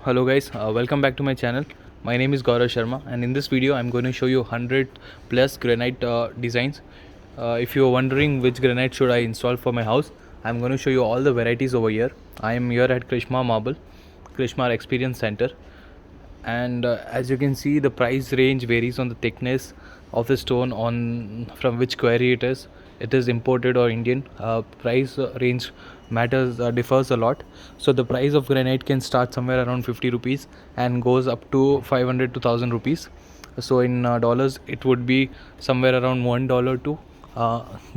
Hello guys, welcome back to my channel. My name is Gaurav Sharma, and in this video I'm going to show you 100 plus granite designs. If you're wondering which granite should I install for my house, I'm going to show you all the varieties over here. I am here at Krishma Marble, Krishma Experience Center, and as you can see, the price range varies on the thickness of the stone, on from which quarry it is imported or Indian. Price range matters differs a lot. So the price of granite can start somewhere around 50 rupees and goes up to 500 to 1000 rupees. So in dollars it would be somewhere around $1 to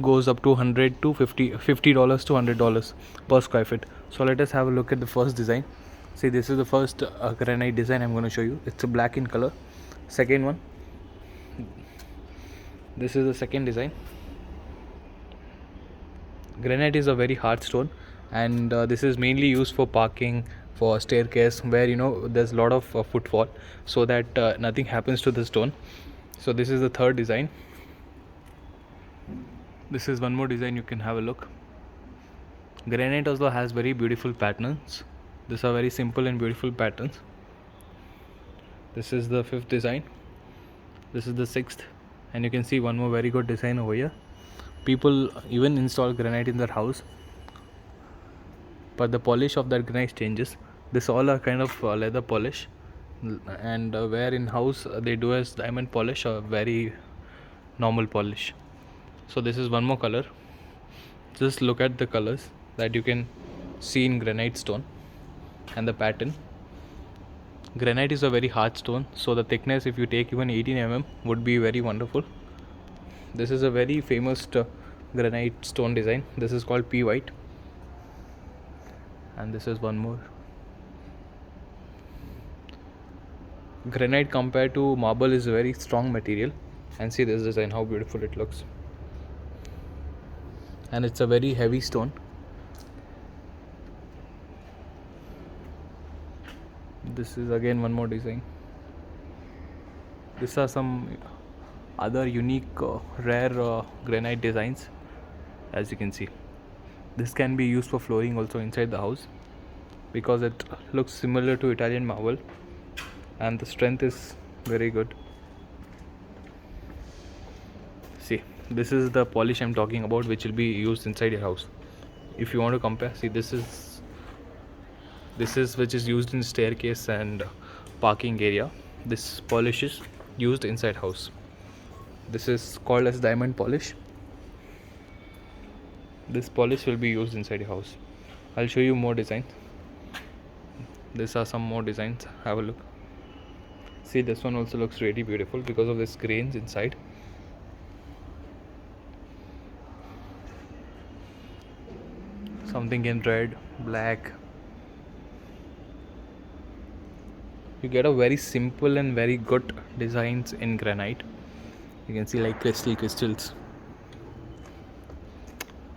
goes up to 100 to 50 dollars to $100 per square feet. So let us have a look at the first design. See, this is the first granite design I'm going to show you. It's a black in color. Second one, this is the second design. Granite is a very hard stone, and this is mainly used for parking, for staircase, where there's a lot of footfall, so that nothing happens to the stone. So this is the third design. This is one more design, you can have a look. Granite also has very beautiful patterns. These are very simple and beautiful patterns. This is the fifth design. This is the sixth, and you can see one more very good design over here. People even install granite in their house, but the polish of that granite changes. This all are kind of leather polish, and where in house they do as diamond polish or very normal polish. So this is one more color. Just look at the colors that you can see in granite stone and the pattern. Granite is a very hard stone, so the thickness, if you take even 18 mm, would be very wonderful. This is a very famous granite stone design. This is called P white, and this is one more. Granite compared to marble is a very strong material, and see this design, how beautiful it looks. And it's a very heavy stone. This is again one more design. These are some other unique rare granite designs. As you can see, this can be used for flooring also inside the house, because it looks similar to Italian marble and the strength is very good. See, this is the polish I'm talking about, which will be used inside your house. If you want to compare, see, this is which is used in staircase and parking area. This polish is used inside house. This is called as diamond polish. This polish will be used inside your house. I'll show you more designs. These are some more designs. Have a look. See, this one also looks really beautiful because of this grains inside. Something in red, black. You get a very simple and very good designs in granite. You can see like crystals.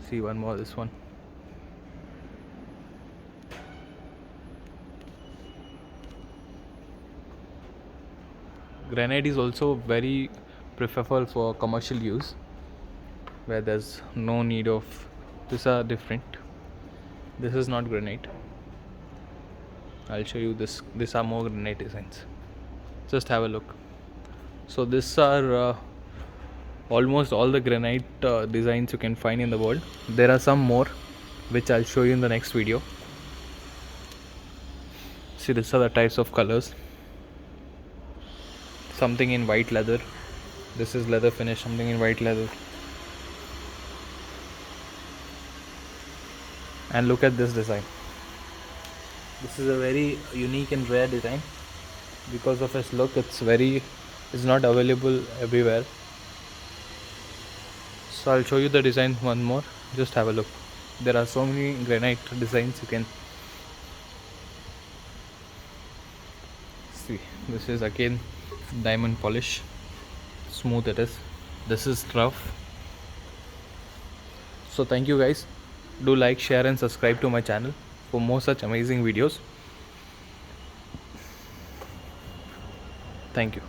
See one more, this one. Granite is also very preferable for commercial use, where there's no need of. These are different. This is not granite. I'll show you this. These are more granite designs. Just have a look. So these are almost all the granite designs you can find in the world. There are some more which I'll show you in the next video. See, these are the types of colors. Something in white leather. This is leather finish. Something in white leather. And look at this design. This is a very unique and rare design. Because of its look, it's not available everywhere. So I'll show you the design one more. Just have a look. There are so many granite designs you can see. This is again diamond polish. Smooth it is. This is rough. So thank you guys. Do like, share and subscribe to my channel for more such amazing videos. Thank you.